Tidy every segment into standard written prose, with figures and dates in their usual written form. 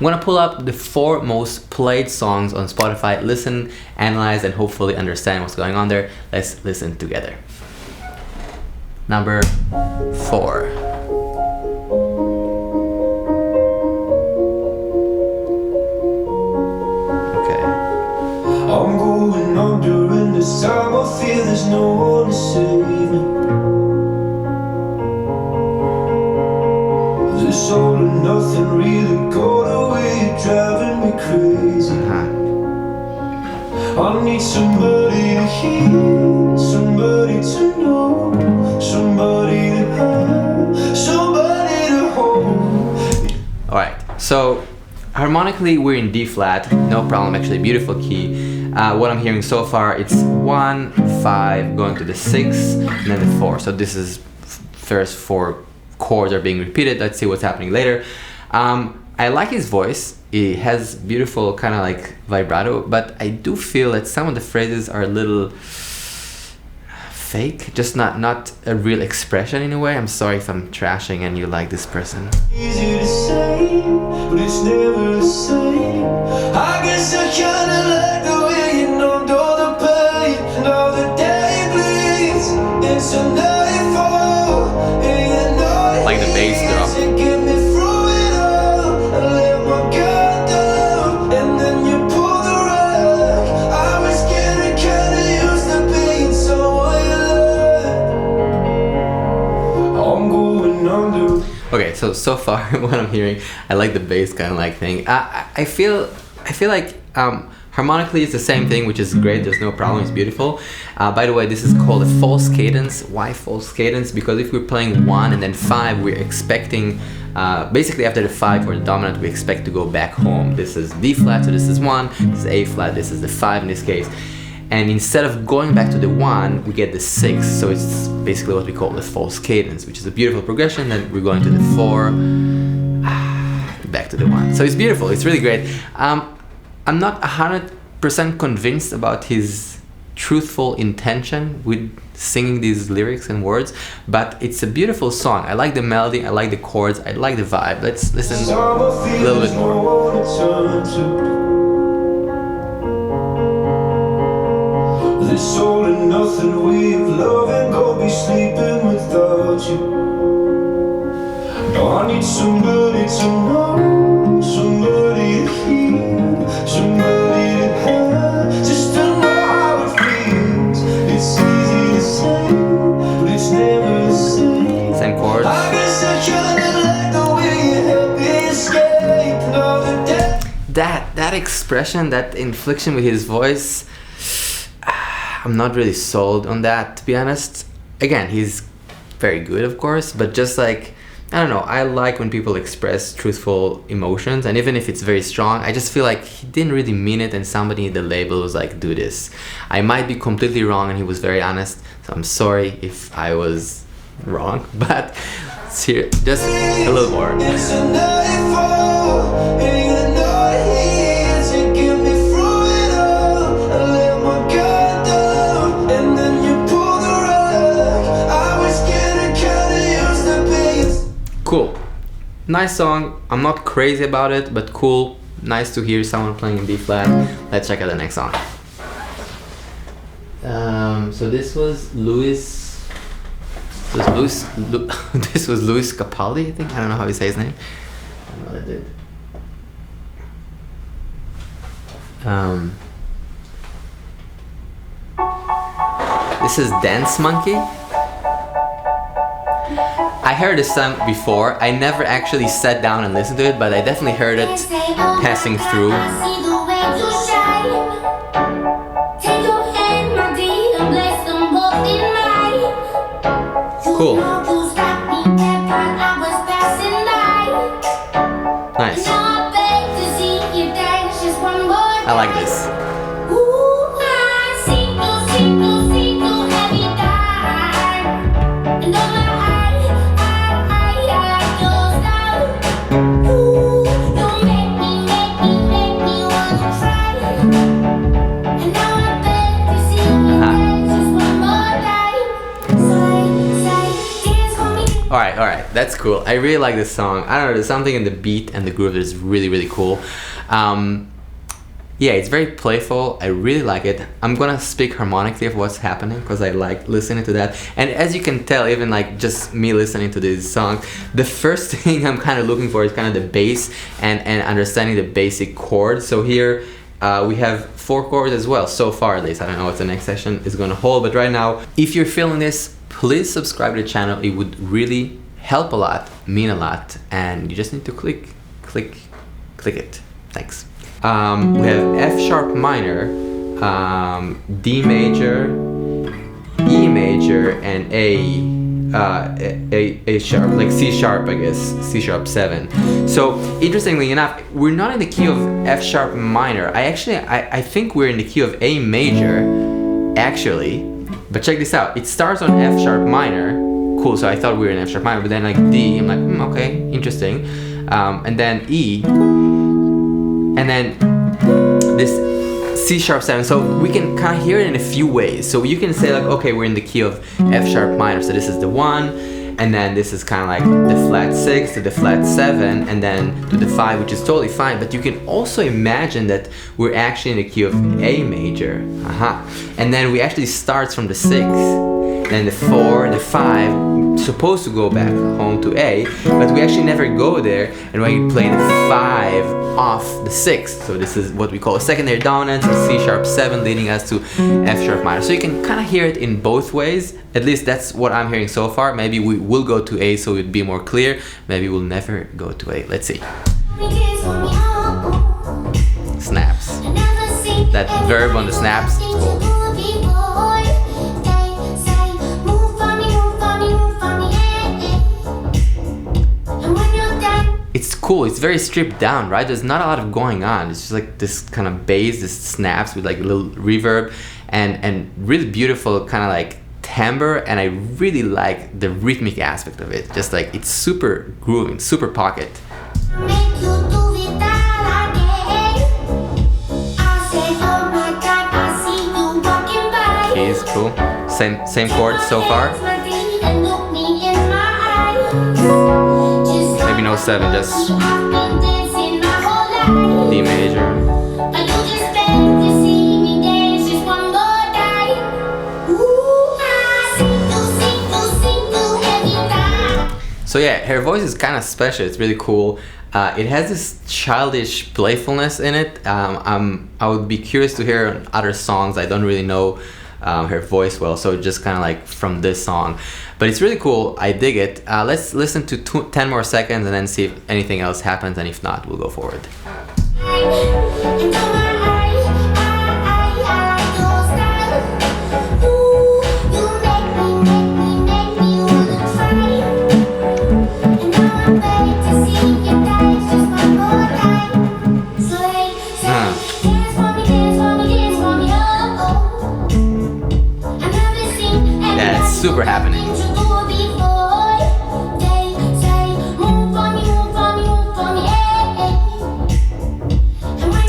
I'm gonna pull up the 4 most played songs on Spotify, listen, analyze, and hopefully understand what's going on there. Let's listen together. Number 4. Okay. I'm going under and this time I feel there's no one to save me. This all or nothing really got away, driving me crazy. I need somebody to hear, somebody to know, somebody to have, somebody to hold. Alright, so harmonically we're in D flat, no problem, actually beautiful key. What I'm hearing so far, it's 1, 5, going to the 6, and then the 4. So this is first 4 chords are being repeated. Let's see what's happening later. I like his voice. He has beautiful kind of like vibrato, but I do feel that some of the phrases are a little fake, just not a real expression in a way. I'm sorry if I'm trashing and you like this person. Easy to say, but it's never the same. I guess I kinda like the way you numbed all the pain. Now the day bleeds into nightfall, and the night Like the bass drop. to get me through it all. I let my guard down, and then you pulled the rug. I was getting kinda used to being someone you loved. I'm going under. Okay, so far what I'm hearing, I like the bass kind of like thing. I feel like harmonically it's the same thing, which is great. There's no problem. It's beautiful. By the way, this is called a false cadence. Why false cadence? Because if we're playing 1 and then 5, we're expecting basically after the 5 for the dominant, we expect to go back home. This is D flat, so this is 1. This is A flat. This is the 5 in this case. And instead of going back to the 1, we get the 6. So it's basically what we call the false cadence, which is a beautiful progression. Then we're going to the 4, back to the 1. So it's beautiful. It's really great. I'm not 100% convinced about his truthful intention with singing these lyrics and words, but it's a beautiful song. I like the melody. I like the chords. I like the vibe. Let's listen a little bit more. This all and nothing way of loving, gonna be sleeping without you. Now I need somebody to know, somebody to hear, somebody to have, just to know how it feels. It's easy to say, but it's never the same. Same chords. I guess I kinda like the way you help me escape. Now the day. That expression, that inflection with his voice, I'm not really sold on that, to be honest. Again, he's very good, of course, but just like, I don't know, I like when people express truthful emotions, and even if it's very strong, I just feel like he didn't really mean it, and somebody in the label was like, do this. I might be completely wrong, and he was very honest, so I'm sorry if I was wrong, but let's hear it. Just a little more. It's a nightfall, and you're not here to get me through it all. I let my guard down, and then you pulled the rug. I was getting kinda used to being. Cool. Nice song. I'm not crazy about it, but cool. Nice to hear someone playing in B flat. Let's check out the next song. So this was this was Louis Capaldi, I think. I don't know how you say his name. I don't know what I did. This is Dance Monkey. I heard this song before. I never actually sat down and listened to it, but I definitely heard it passing through. Cool. Nice. I like this. Alright. right, that's cool. I really like this song. I don't know, there's something in the beat and the groove that is really, really cool. Yeah, it's very playful. I really like it. I'm gonna speak harmonically of what's happening because I like listening to that. And as you can tell, even like just me listening to this song, the first thing I'm kind of looking for is kind of the bass and understanding the basic chords. So here we have 4 chords as well, so far at least. I don't know what the next session is gonna hold, but right now, if you're feeling this, please subscribe to the channel. It would really help a lot, mean a lot, and you just need to click it. Thanks. We have F sharp minor, D major, E major, and A sharp, like C sharp, I guess, C sharp 7. So interestingly enough, we're not in the key of F sharp minor. I think we're in the key of A major, actually. But check this out. It starts on F sharp minor. Cool. So I thought we were in F sharp minor, but then like D, I'm like, okay, interesting. And then E. And then this C sharp 7, so we can kind of hear it in a few ways. So you can say like, okay, we're in the key of F sharp minor, so this is the 1, and then this is kind of like the flat 6 to the flat 7, and then to the 5, which is totally fine. But you can also imagine that we're actually in the key of A major, and then we actually starts from the 6, then the 4, the 5, supposed to go back home to A, but we actually never go there, and when you play the 5 off the 6, so this is what we call a secondary dominant, C sharp 7 leading us to F sharp minor. So you can kind of hear it in both ways. At least that's what I'm hearing so far. Maybe we will go to A so it'd be more clear. Maybe we'll never go to A. Let's see. Snaps. That verb on the snaps, it's cool. It's cool, it's very stripped down, right? There's not a lot of going on. It's just like this kind of bass, this snaps with like a little reverb and really beautiful kind of like timbre, and I really like the rhythmic aspect of it. Just like it's super grooving, super pocket. Keys, cool. Same chords so far. Maybe no 7, just D major. So yeah, her voice is kind of special. It's really cool. It has this childish playfulness in it. I would be curious to hear other songs. I don't really know her voice well, so just kind of like from this song, but it's really cool. I dig it. Let's listen to 10 more seconds and then see if anything else happens, and if not, we'll go forward. Super happening.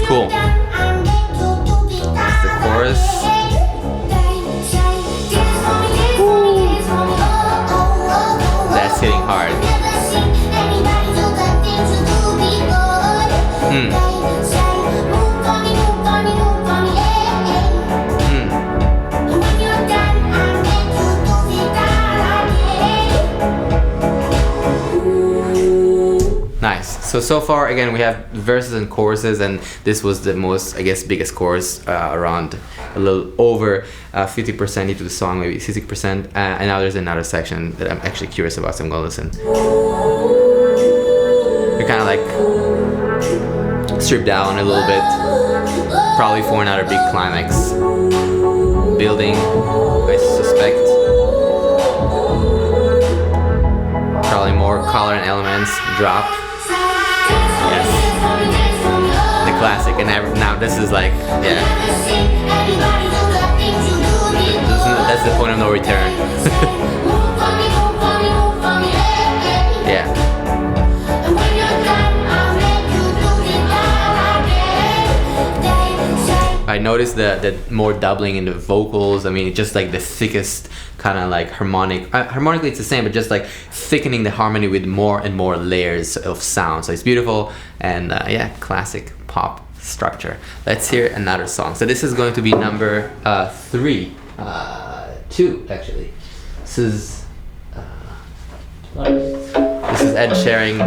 Cool. That's the chorus. That's hitting hard. Nice. So far, again, we have verses and choruses, and this was the most, I guess, biggest chorus, around a little over 50% into the song, maybe 60%, and now there's another section that I'm actually curious about, so I'm gonna listen. We're kind of like stripped down a little bit, probably for another big climax. Building, I suspect. Probably more color and elements, drop. Yes. The classic, and now this is like, yeah. That's the point of no return. Yeah. I noticed the more doubling in the vocals. I mean, it's just like the thickest kind of like harmonic. Harmonically, it's the same, but just like thickening the harmony with more and more layers of sound. So it's beautiful and yeah, classic pop structure. Let's hear another song. So this is going to be number 2 actually. This is Ed Sheeran.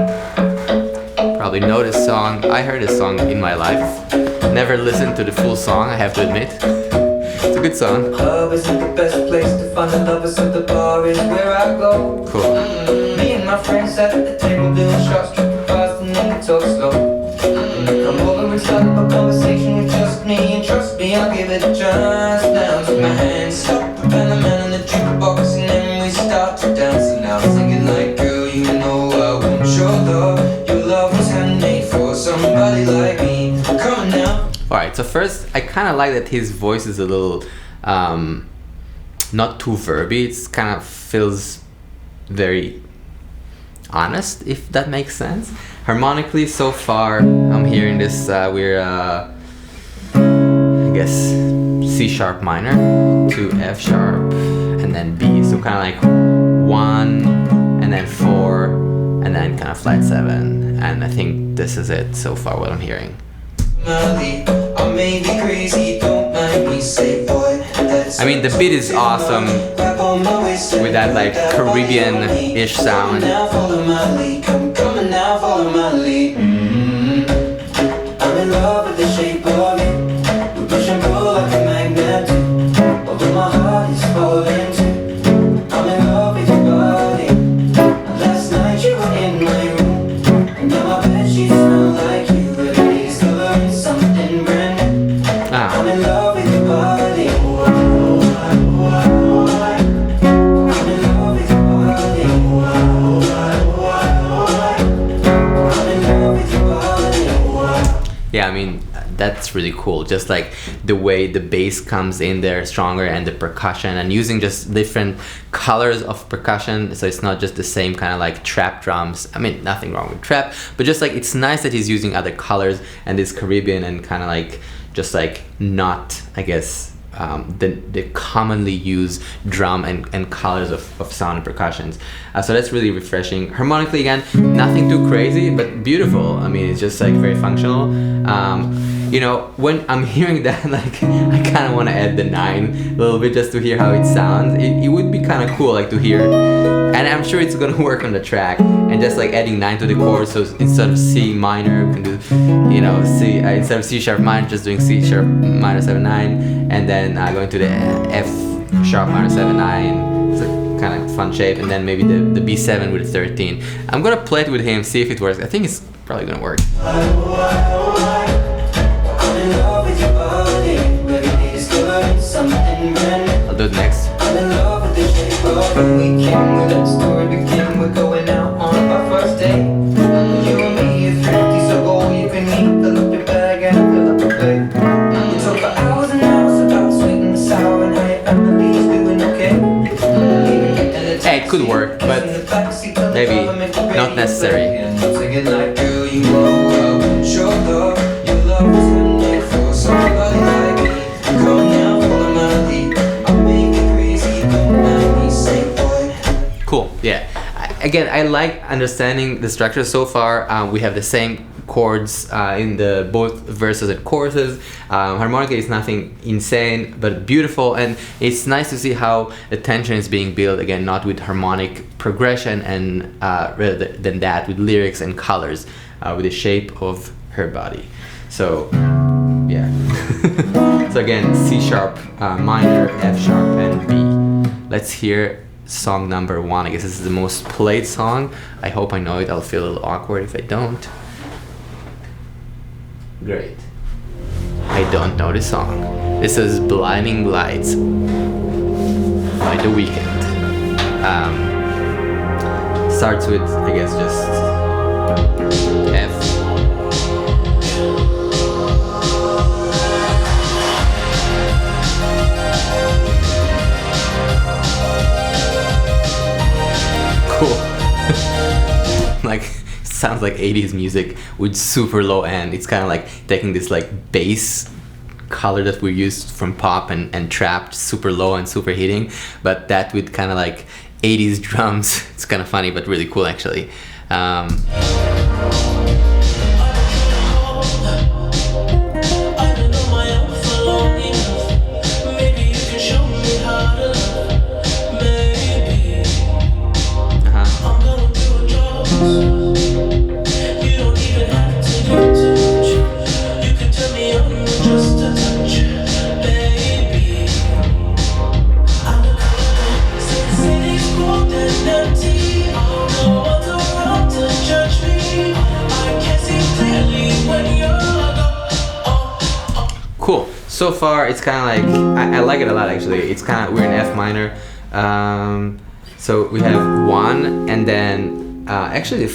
Probably know this song. I heard this song in my life. Never listened to the full song, I have to admit. It's a good song. Club isn't the best place to find the lovers, so the bar is where I go. Cool. Me and my friends sat at the table doing shots, tripping fast, and then we talk slow. Come over and start up a conversation with just me, and trust me, I'll give it a chance. Now take my hand, stop, and the man on the jukebox, and then we start to dance. And now I'm singing like, girl, you know I want your love. Your love was handmade for somebody like me. Come on now. Alright, so first, I kind of like that his voice is a little, not too verby. It's kind of feels very honest, if that makes sense. Harmonically, so far, I'm hearing this, we're, I guess, C sharp minor to F sharp, and then B. So kind of like 1, and then 4, and then kind of flat 7. And I think this is it so far, what I'm hearing. I may be crazy, don't mind me, say boy. I mean, the beat is awesome with that like Caribbean-ish sound. Now follow my lead, come and now follow my lead. I'm in love with the shape of it. We push and pull like a magnet. Although my heart is falling too. I'm in love with your body. Last night you were in my room, and now my bed sheets smell like you. Something brand new. I'm in love with your body. I'm in love with your body. I'm in love with your body. Yeah, I mean, that's really cool. Just like the way the bass comes in there stronger and the percussion, and using just different colors of percussion, so it's not just the same kind of like trap drums. I mean, nothing wrong with trap, but just like it's nice that he's using other colors and this Caribbean and kind of like just like not, I guess, the commonly used drum and colors of sound and percussions. So that's really refreshing. Harmonically, again, nothing too crazy, but beautiful. I mean, it's just like very functional. You know, when I'm hearing that, like, I kind of want to add the 9 a little bit just to hear how it sounds. It would be kind of cool, like, to hear. And I'm sure it's going to work on the track. And just like adding 9 to the chord, so instead of C minor, we can do, you know, C, instead of C sharp minor, just doing C sharp minor 7 9, and then going to the F sharp minor 7 9. It's a kind of fun shape, and then maybe the B7 with a 13. I'm gonna play it with him, see if it works. I think it's probably gonna work. I'm in love with your body. Baby, discovering something brand new. I'll do it next. I'm in love with the shape of the weekend. We let the story begin. We're going out on our first date. You and me is 50, so go you can eat. Fill up your bag and fill up your plate. We talk for hours and hours about sweet and sour and how your family's doing okay. Hey, it could work, but maybe not necessary. Singing like, girl, you know I want your love. Your love was handmade for somebody like me. Come now, follow my lead. I'll make it crazy, don't mind me, say boy. Cool, yeah. Again, I like understanding the structure so far. We have the same chords in the both verses and choruses. Harmonically, it's nothing insane, but beautiful, and it's nice to see how the tension is being built. Again, not with harmonic progression, and rather than that, with lyrics and colors, with the shape of her body. So, yeah. So again, C sharp minor, F sharp, and B. Let's hear song number 1. I guess this is the most played song. I hope I know it. I'll feel a little awkward if I don't. Great. I don't know this song. This is Blinding Lights by The Weeknd. Starts with, I guess, just F. Cool. Like, sounds like 80s music with super low end. It's kind of like taking this like bass color that we're used from pop and trap, super low and super hitting, but that with kind of like 80s drums. It's kind of funny, but really cool actually. Cool. So far, it's kind of like I like it a lot actually. It's kind of, we're in F minor, so we have 1 and then actually the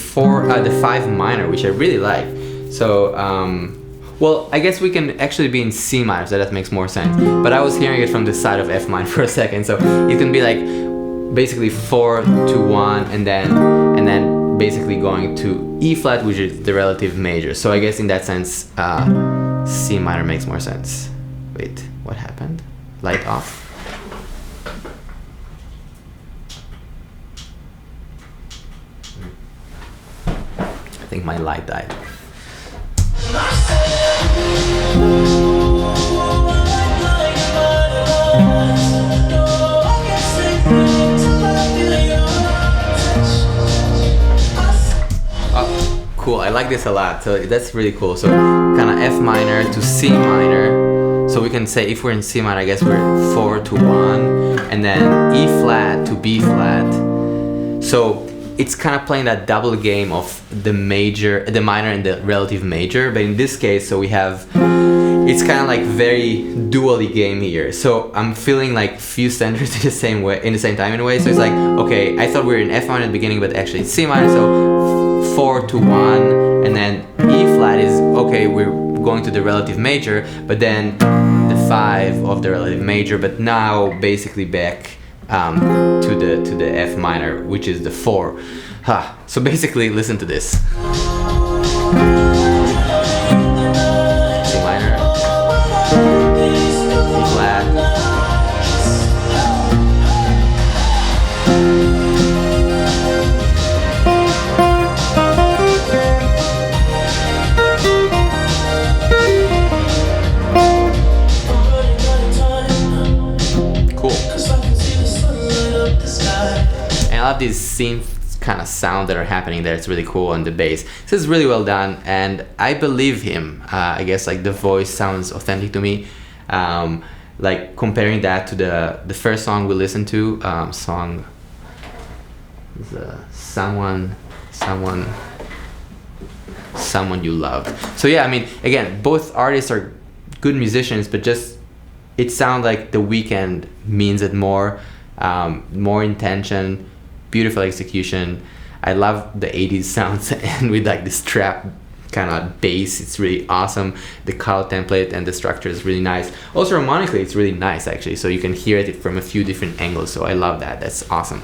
5 minor, which I really like. So well, I guess we can actually be in C minor, so that makes more sense. But I was hearing it from the side of F minor for a second, so it can be like basically 4 to 1 and then basically going to E flat, which is the relative major. So I guess in that sense, C minor makes more sense. Wait, what happened? Light off. I think my light died. Cool, I like this a lot, so that's really cool. So kind of F minor to C minor. So we can say if we're in C minor, I guess we're 4 to 1, and then E flat to B flat. So it's kind of playing that double game of the major, the minor and the relative major. But in this case, so we have, it's kind of like very dually game here. So I'm feeling like few centers in the same way, in the same time in a way. So it's like, okay, I thought we were in F minor at the beginning, but actually it's C minor. So 4 to 1, and then E flat is, okay, we're going to the relative major, but then the 5 of the relative major, but now basically back to the F minor, which is the 4. So basically, listen to this. C minor, E flat. I love these synth kind of sound that are happening there. It's really cool on the bass. This is really well done, and I believe him. I guess like the voice sounds authentic to me. Like comparing that to the first song we listened to, song someone you loved. So yeah, I mean, again, both artists are good musicians, but just it sounds like The Weeknd means it more. More intention, beautiful execution. I love the 80s sounds and with like this trap kind of bass, it's really awesome. The call template and the structure is really nice. Also harmonically, it's really nice actually, so you can hear it from a few different angles, so I love that. That's awesome.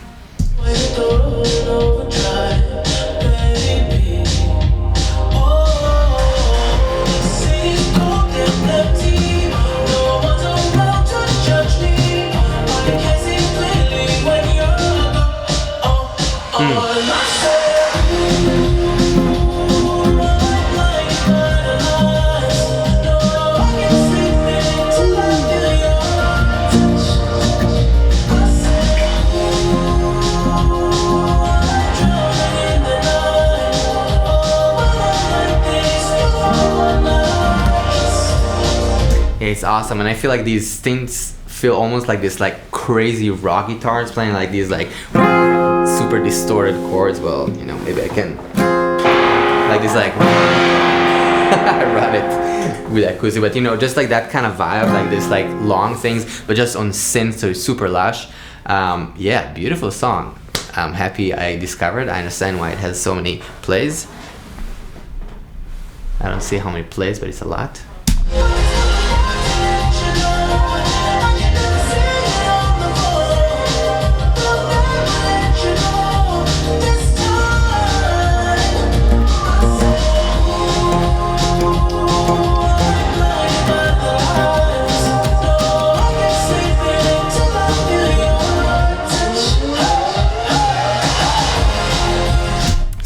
It's awesome, and I feel like these things feel almost like this like crazy rock guitars playing like these like super distorted chords. Well, you know, maybe I can like this like run it with acoustic, but you know, just like that kind of vibe, like this like long things, but just on synth, so it's super lush. Yeah, beautiful song. I'm happy I discovered. I understand why it has so many plays. I don't see how many plays, but it's a lot.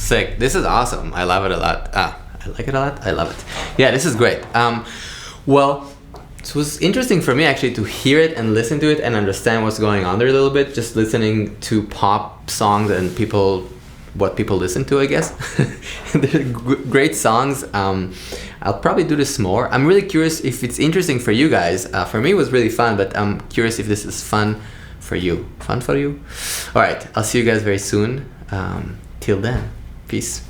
Sick. This is awesome. I love it a lot. I like it a lot. I love it. Yeah, this is great. Well, it was interesting for me actually to hear it and listen to it and understand what's going on there a little bit. Just listening to pop songs and what people listen to, I guess. They're great songs. I'll probably do this more. I'm really curious if it's interesting for you guys. For me, it was really fun, but I'm curious if this is fun for you. Fun for you? All right. I'll see you guys very soon. Till then, peace.